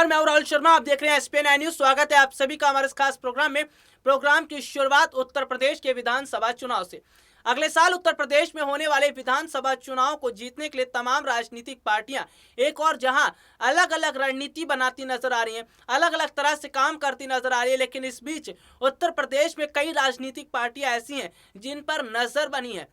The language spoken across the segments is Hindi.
नमस्कार, मैं हूं राहुल शर्मा। आप देख रहे हैं एसपी 9 न्यूज। स्वागत है आप सभी का हमारे इस खास प्रोग्राम में। प्रोग्राम की शुरुआत उत्तर प्रदेश के विधानसभा चुनाव से। अगले साल उत्तर प्रदेश में होने वाले विधानसभा चुनाव को जीतने के लिए तमाम राजनीतिक पार्टियां एक और जहां अलग अलग रणनीति बनाती नजर आ रही हैं, अलग अलग तरह से काम करती नजर आ रही है, लेकिन इस बीच उत्तर प्रदेश में कई राजनीतिक पार्टियां ऐसी हैं जिन पर नजर बनी है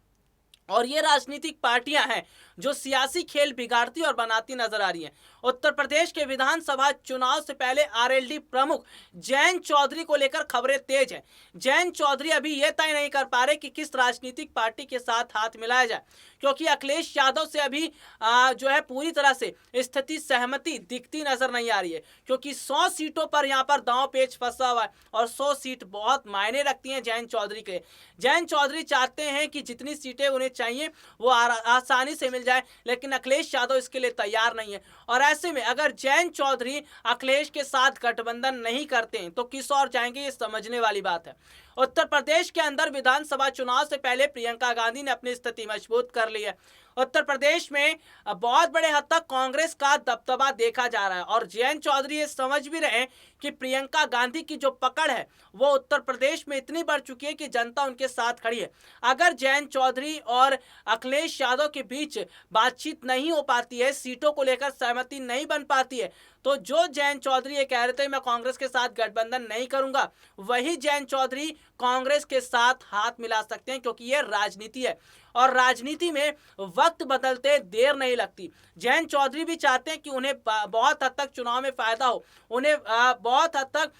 और ये राजनीतिक पार्टियां हैं जो सियासी खेल बिगाड़ती और बनाती नजर आ रही हैं। उत्तर प्रदेश के विधानसभा चुनाव से पहले आरएलडी प्रमुख जयंत चौधरी को लेकर खबरें तेज हैं। जयंत चौधरी अभी ये तय नहीं कर पा रहे कि किस राजनीतिक पार्टी के साथ हाथ मिलाया जाए, क्योंकि अखिलेश यादव से अभी जो है पूरी तरह से स्थिति सहमति दिखती नजर नहीं आ रही है, क्योंकि 100 सीटों पर यहाँ पर दांव पेच फंसा हुआ है और 100 सीट बहुत मायने रखती हैं जयंत चौधरी के। जयंत चौधरी चाहते हैं कि जितनी सीटें उन्हें चाहिए वो आसानी से मिल जाए, लेकिन अखिलेश यादव इसके लिए तैयार नहीं है। और ऐसे में अगर जयंत चौधरी अखिलेश के साथ गठबंधन नहीं करते हैं तो किस ओर जाएंगे, ये समझने वाली बात है। उत्तर प्रदेश के अंदर विधानसभा चुनाव से पहले प्रियंका गांधी ने अपनी स्थिति मजबूत कर ली है। उत्तर प्रदेश में बहुत बड़े हद तक कांग्रेस का दबदबा देखा जा रहा है और जयंत चौधरी ये समझ भी रहे हैं कि प्रियंका गांधी की जो पकड़ है वो उत्तर प्रदेश में इतनी बढ़ चुकी है कि जनता उनके साथ खड़ी है। अगर जयंत चौधरी और अखिलेश यादव के बीच बातचीत नहीं हो पाती है, सीटों को लेकर सहमति नहीं बन पाती है, तो जो जयंत चौधरी ये कह रहे थे मैं कांग्रेस के साथ गठबंधन नहीं करूंगा, वही जयंत चौधरी कांग्रेस के साथ हाथ मिला सकते हैं, क्योंकि ये राजनीति है और राजनीति में वक्त बदलते देर नहीं लगती। जयंत चौधरी भी चाहते हैं कि उन्हें बहुत हद तक चुनाव में फायदा हो, उन्हें बहुत हद तक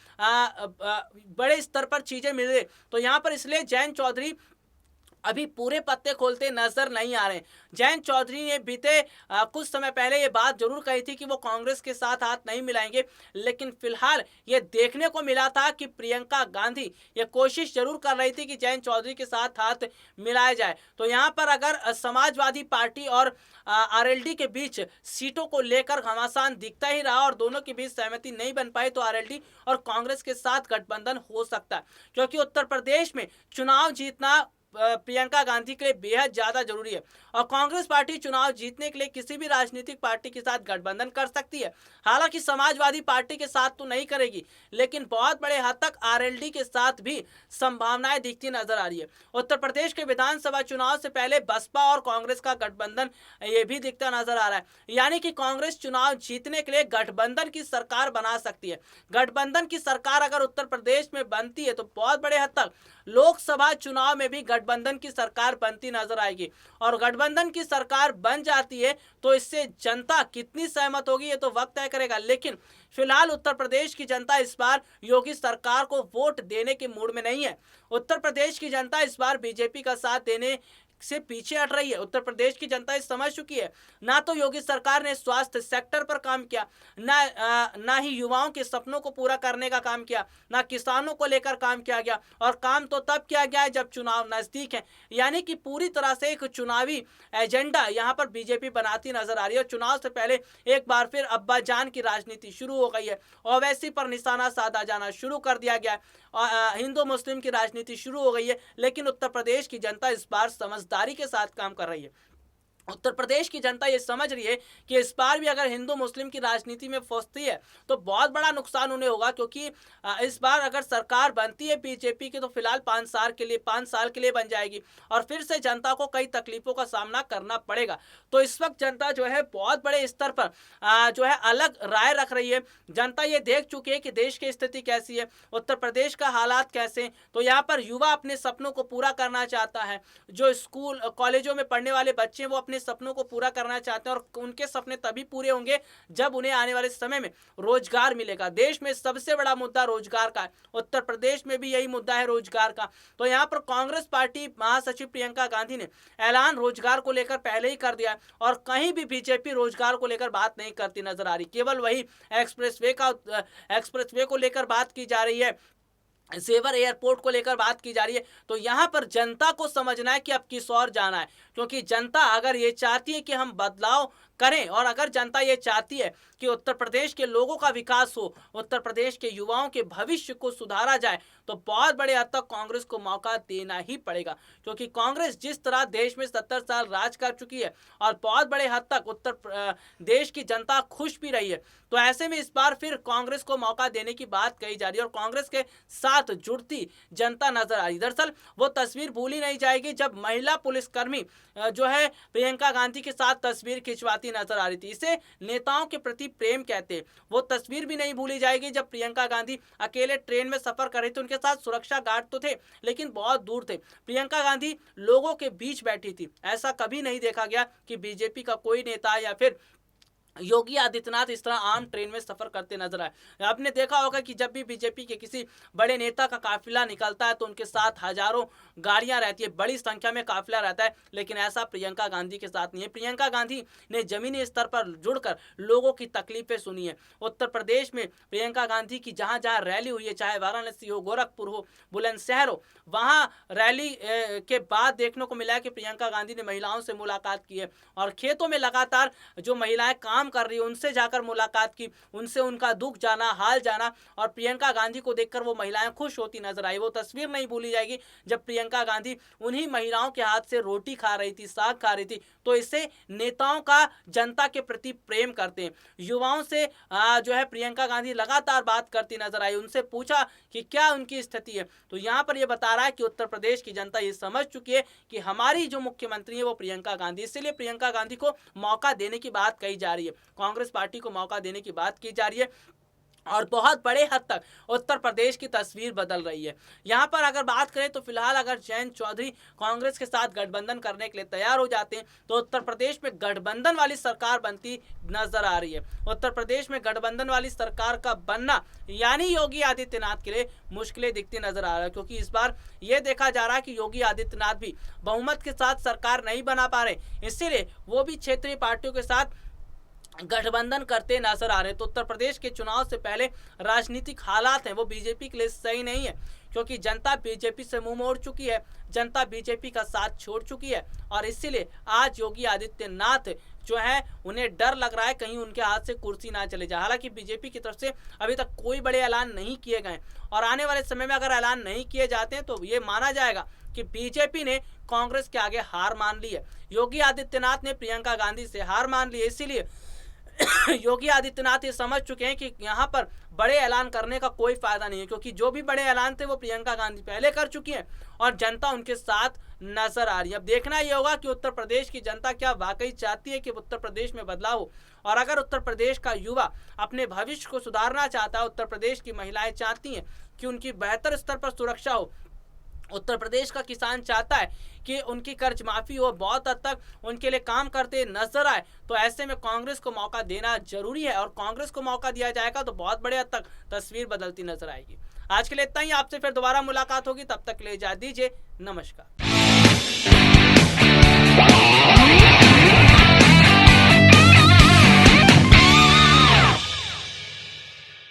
बड़े स्तर पर चीजें मिले, तो यहाँ पर इसलिए जयंत चौधरी अभी पूरे पत्ते खोलते नजर नहीं आ रहे। जयंत चौधरी ने बीते कुछ समय पहले ये बात जरूर कही थी कि वो कांग्रेस के साथ हाथ नहीं मिलाएंगे, लेकिन फिलहाल ये देखने को मिला था कि प्रियंका गांधी ये कोशिश जरूर कर रही थी कि जयंत चौधरी के साथ हाथ मिलाया जाए। तो यहाँ पर अगर समाजवादी पार्टी और आरएलडी के बीच सीटों को लेकर घमासान दिखता ही रहा और दोनों के बीच सहमति नहीं बन पाई, तो आरएलडी और कांग्रेस के साथ गठबंधन हो सकता है, क्योंकि उत्तर प्रदेश में चुनाव जीतना प्रियंका गांधी के लिए बेहद ज्यादा जरूरी है और कांग्रेस पार्टी चुनाव जीतने के लिए किसी भी राजनीतिक पार्टी के साथ गठबंधन कर सकती है। हालांकि समाजवादी पार्टी के साथ तो नहीं करेगी, लेकिन बहुत बड़े हद तक आरएलडी के साथ भी संभावनाएं दिखती नजर आ रही है। उत्तर प्रदेश के विधानसभा चुनाव से पहले बसपा और कांग्रेस का गठबंधन ये भी दिखता नजर आ रहा है, यानी कि कांग्रेस चुनाव जीतने के लिए गठबंधन की सरकार बना सकती है। गठबंधन की सरकार अगर उत्तर प्रदेश में बनती है तो बहुत बड़े हद तक लोकसभा चुनाव में भी गठबंधन की सरकार बनती नजर आएगी और गठबंधन की सरकार बन जाती है तो इससे जनता कितनी सहमत होगी ये तो वक्त तय करेगा। लेकिन फिलहाल उत्तर प्रदेश की जनता इस बार योगी सरकार को वोट देने के मूड में नहीं है। उत्तर प्रदेश की जनता इस बार बीजेपी का साथ देने से पीछे हट रही है। उत्तर प्रदेश की जनता इस समझ चुकी है, ना तो योगी सरकार ने स्वास्थ्य सेक्टर पर काम किया, ना ही युवाओं के सपनों को पूरा करने का काम किया, ना किसानों को लेकर काम किया गया, और काम तो तब किया गया है जब चुनाव नजदीक है। यानी कि पूरी तरह से एक चुनावी एजेंडा यहाँ पर बीजेपी बनाती नजर आ रही है और चुनाव से पहले एक बार फिर अब्बा जान की राजनीति शुरू हो गई है, ओवैसी पर निशाना साधा जाना शुरू कर दिया गया है, हिंदू मुस्लिम की राजनीति शुरू हो गई है। लेकिन उत्तर प्रदेश की जनता इस बार समझदारी के साथ काम कर रही है। उत्तर प्रदेश की जनता ये समझ रही है कि इस बार भी अगर हिंदू मुस्लिम की राजनीति में फंसती है तो बहुत बड़ा नुकसान उन्हें होगा, क्योंकि इस बार अगर सरकार बनती है बीजेपी की तो फिलहाल 5 साल के लिए बन जाएगी और फिर से जनता को कई तकलीफों का सामना करना पड़ेगा। तो इस वक्त जनता जो है बहुत बड़े स्तर पर जो है अलग राय रख रही है। जनता ये देख चुकी है कि देश की स्थिति कैसी है, उत्तर प्रदेश का हालात कैसे हैं। तो यहाँ पर युवा अपने सपनों को पूरा करना चाहता है, जो स्कूल कॉलेजों में पढ़ने वाले बच्चे वो अपने सपनों को पूरा करना चाहते हैं और उनके सपने तभी पूरे होंगे जब उन्हें आने वाले समय में रोजगार मिलेगा। देश में सबसे बड़ा मुद्दा रोजगार का है, उत्तर प्रदेश में भी यही मुद्दा है रोजगार का। तो यहाँ पर कांग्रेस पार्टी महासचिव प्रियंका गांधी ने ऐलान रोजगार को लेकर पहले ही कर दिया है और कहीं भी बीजेपी रोजगार को लेकर बात नहीं करती नजर आ रही। केवल वही एक्सप्रेसवे को लेकर बात की जा रही है सेवर एयरपोर्ट को लेकर बात की जा रही है, तो यहाँ पर जनता को समझना है कि अब किस ओर जाना है, क्योंकि जनता अगर ये चाहती है कि हम बदलाव करें और अगर जनता ये चाहती है कि उत्तर प्रदेश के लोगों का विकास हो, उत्तर प्रदेश के युवाओं के भविष्य को सुधारा जाए, तो बहुत बड़े हद तक कांग्रेस को मौका देना ही पड़ेगा, क्योंकि कांग्रेस जिस तरह देश में 70 साल राज कर चुकी है और बहुत बड़े हद तक उत्तर देश की जनता खुश भी रही है, तो ऐसे में इस बार फिर कांग्रेस को मौका देने की बात कही जा रही है और कांग्रेस के साथ जुड़ती जनता नजर आ रही है। दरअसल वो तस्वीर भूली नहीं जाएगी जब महिला पुलिसकर्मी जो है प्रियंका गांधी के साथ तस्वीर खिंचवाती नजर आ रही थी। इसे नेताओं के प्रति प्रेम कहते हैं। वो तस्वीर भी नहीं भूली जाएगी जब प्रियंका गांधी अकेले ट्रेन में सफर कर रही थी। उनके साथ सुरक्षा गार्ड तो थे लेकिन बहुत दूर थे। प्रियंका गांधी लोगों के बीच बैठी थी। ऐसा कभी नहीं देखा गया कि बीजेपी का कोई नेता या फिर योगी आदित्यनाथ इस तरह आम ट्रेन में सफर करते नजर आए। आपने देखा होगा कि जब भी बीजेपी के किसी बड़े नेता का काफिला निकलता है तो उनके साथ हजारों गाड़ियां रहती है, बड़ी संख्या में काफिला रहता है, लेकिन ऐसा प्रियंका गांधी के साथ नहीं है। प्रियंका गांधी ने जमीनी स्तर पर जुड़कर लोगों की तकलीफें सुनी है। उत्तर प्रदेश में प्रियंका गांधी की जहां जहां रैली हुई है, चाहे वाराणसी हो, गोरखपुर हो, बुलंदशहर हो, वहां रैली के बाद देखने को मिला है कि प्रियंका गांधी ने महिलाओं से मुलाकात की है और खेतों में लगातार जो महिलाएं काम कर रही है उनसे जाकर मुलाकात की, उनसे उनका दुख जाना, हाल जाना, और प्रियंका गांधी को देखकर वो महिलाएं खुश होती नजर आई। वो तस्वीर नहीं भूली जाएगी जब प्रियंका गांधी उन्हीं महिलाओं के हाथ से रोटी खा रही थी, साग खा रही थी। तो इससे नेताओं का जनता के प्रति प्रेम करते हैं। युवाओं से जो है प्रियंका गांधी लगातार बात करती नजर आई। उनसे पूछा कि क्या उनकी स्थिति है, तो यहाँ पर यह बता रहा है कि उत्तर प्रदेश की जनता ये समझ चुकी है कि हमारी जो मुख्यमंत्री है वो प्रियंका गांधी, इसलिए प्रियंका गांधी को मौका देने की बात कही जा रही है। कांग्रेस पार्टी को मौका देने की बात की जा रही है और बहुत बड़े हद तक उत्तर प्रदेश की तस्वीर बदल रही है। यहाँ पर अगर बात करें तो फिलहाल अगर जयंत चौधरी कांग्रेस के साथ गठबंधन करने के लिए तैयार हो जाते हैं तो उत्तर प्रदेश में गठबंधन वाली सरकार बनती नजर आ रही है। उत्तर प्रदेश में गठबंधन वाली सरकार का बनना यानी योगी आदित्यनाथ के लिए मुश्किलें दिखती नजर आ रहा है, क्योंकि इस बार यह देखा जा रहा है कि योगी आदित्यनाथ भी बहुमत के साथ सरकार नहीं बना पा रहे, इसीलिए वो भी क्षेत्रीय पार्टियों के साथ गठबंधन करते नजर आ रहे हैं। तो उत्तर प्रदेश के चुनाव से पहले राजनीतिक हालात हैं वो बीजेपी के लिए सही नहीं है, क्योंकि जनता बीजेपी से मुंह मोड़ चुकी है, जनता बीजेपी का साथ छोड़ चुकी है और इसीलिए आज योगी आदित्यनाथ जो है उन्हें डर लग रहा है कहीं उनके हाथ से कुर्सी ना चले जाए। हालांकि बीजेपी की तरफ से अभी तक कोई बड़े ऐलान नहीं किए गए और आने वाले समय में अगर ऐलान नहीं किए जाते हैं तो ये माना जाएगा कि बीजेपी ने कांग्रेस के आगे हार मान ली है। योगी आदित्यनाथ ने प्रियंका गांधी से हार मान ली है, इसीलिए योगी आदित्यनाथ ये समझ चुके हैं कि यहाँ पर बड़े ऐलान करने का कोई फायदा नहीं है, क्योंकि जो भी बड़े ऐलान थे वो प्रियंका गांधी पहले कर चुकी हैं और जनता उनके साथ नजर आ रही है। अब देखना ये होगा कि उत्तर प्रदेश की जनता क्या वाकई चाहती है कि उत्तर प्रदेश में बदलाव हो, और अगर उत्तर प्रदेश का युवा अपने भविष्य को सुधारना चाहता है, उत्तर प्रदेश की महिलाएं चाहती हैं कि उनकी बेहतर स्तर पर सुरक्षा हो, उत्तर प्रदेश का किसान चाहता है कि उनकी कर्ज माफी हो, बहुत हद तक उनके लिए काम करते नजर आए, तो ऐसे में कांग्रेस को मौका देना जरूरी है और कांग्रेस को मौका दिया जाएगा तो बहुत बड़े हद तक तस्वीर बदलती नजर आएगी। आज के लिए इतना ही, आपसे फिर दोबारा मुलाकात होगी, तब तक ले इजाजत दीजिए, नमस्कार।